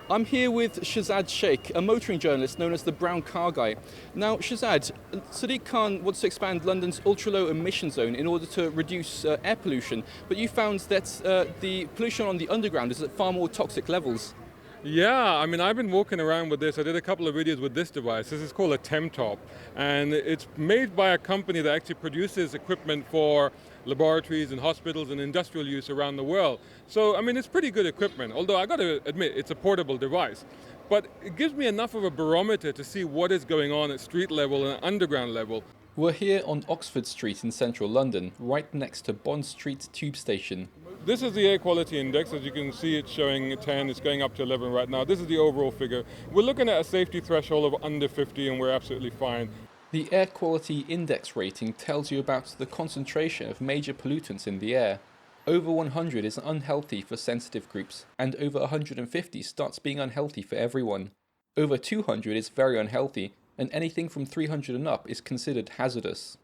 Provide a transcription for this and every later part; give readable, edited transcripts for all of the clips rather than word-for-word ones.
I'm here with Shazad Sheikh, a motoring journalist known as the Brown Car Guy. Now, Shazad, Sadiq Khan wants to expand London's ultra-low emission zone in order to reduce air pollution, but you found that the pollution on the underground is at far more toxic levels. Yeah, I mean, I've been walking around with this. I did a couple of videos with this device. This is called a Temtop, and it's made by a company that actually produces equipment for laboratories and hospitals and industrial use around the world. So, I mean, it's pretty good equipment, although I got to admit, it's a portable device. But it gives me enough of a barometer to see what is going on at street level and underground level. We're here on Oxford Street in central London, right next to Bond Street tube station. This is the air quality index. As you can see, it's showing 10, it's going up to 11 right now. This is the overall figure. We're looking at a safety threshold of under 50 and we're absolutely fine. The air quality index rating tells you about the concentration of major pollutants in the air. Over 100 is unhealthy for sensitive groups, and over 150 starts being unhealthy for everyone. Over 200 is very unhealthy, and anything from 300 and up is considered hazardous.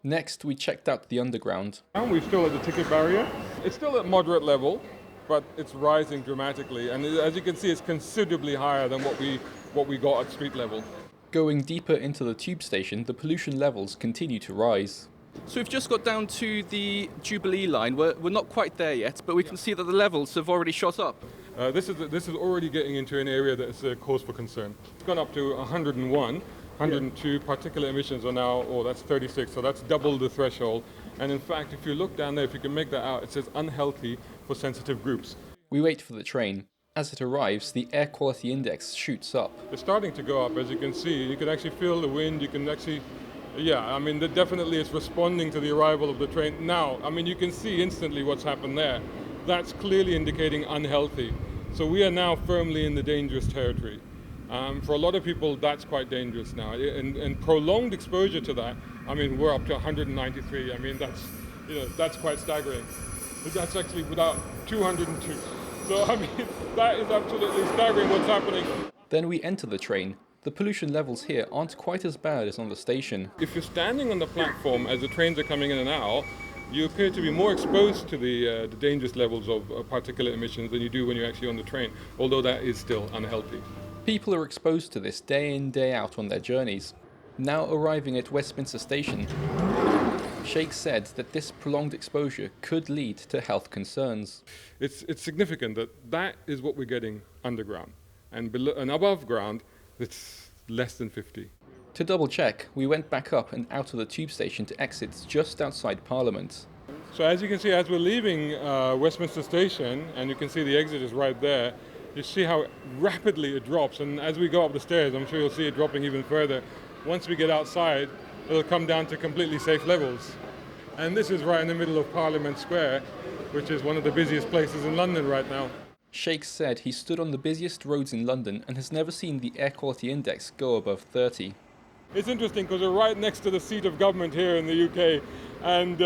Next, we checked out the underground. And we're still at the ticket barrier. It's still at moderate level, but it's rising dramatically. And as you can see, it's considerably higher than what we got at street level. Going deeper into the tube station, the pollution levels continue to rise. So we've just got down to the Jubilee line. We're not quite there yet, but we can see that the levels have already shot up. This is already getting into an area that is a cause for concern. It's gone up to 101. 102 particulate emissions are now, that's 36, so that's double the threshold. And in fact, if you look down there, if you can make that out, it says unhealthy for sensitive groups. We wait for the train. As it arrives, the air quality index shoots up. It's starting to go up, as you can see. You can actually feel the wind, you can actually, I mean, definitely it's responding to the arrival of the train. Now, I mean, you can see instantly what's happened there. That's clearly indicating unhealthy. So we are now firmly in the dangerous territory. For a lot of people, that's quite dangerous now. And prolonged exposure to that, I mean, we're up to 193. I mean, that's quite staggering. That's actually without 202. So, I mean, that is absolutely staggering what's happening. Then we enter the train. The pollution levels here aren't quite as bad as on the station. If you're standing on the platform as the trains are coming in and out, you appear to be more exposed to the dangerous levels of particulate emissions than you do when you're actually on the train, although that is still unhealthy. People are exposed to this day in, day out on their journeys. Now arriving at Westminster Station, Sheikh said that this prolonged exposure could lead to health concerns. It's significant that is what we're getting underground. And below and above ground, it's less than 50. To double check, we went back up and out of the tube station to exits just outside Parliament. So as you can see, as we're leaving Westminster Station, and you can see the exit is right there, you see how rapidly it drops. And as we go up the stairs, I'm sure you'll see it dropping even further. Once we get outside, it'll come down to completely safe levels. And this is right in the middle of Parliament Square, which is one of the busiest places in London right now. Sheikh said he stood on the busiest roads in London and has never seen the air quality index go above 30. It's interesting because we're right next to the seat of government here in the UK, and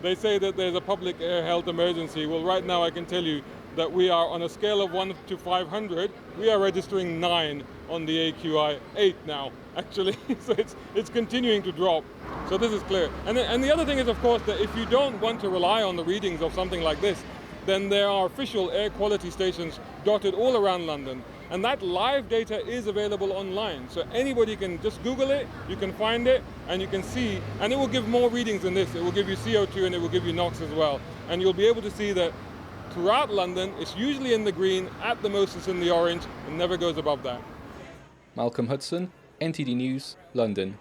they say that there's a public air health emergency. Well, right now I can tell you that we are on a scale of 1 to 500. We are registering 9 on the AQI, 8 now, actually. So it's continuing to drop. So this is clear. And the other thing is, of course, that if you don't want to rely on the readings of something like this, then there are official air quality stations dotted all around London. And that live data is available online. So anybody can just Google it, you can find it, and you can see, and it will give more readings than this. It will give you CO2 and it will give you NOx as well. And you'll be able to see that throughout London, it's usually in the green, at the most it's in the orange, and never goes above that. Malcolm Hudson, NTD News, London.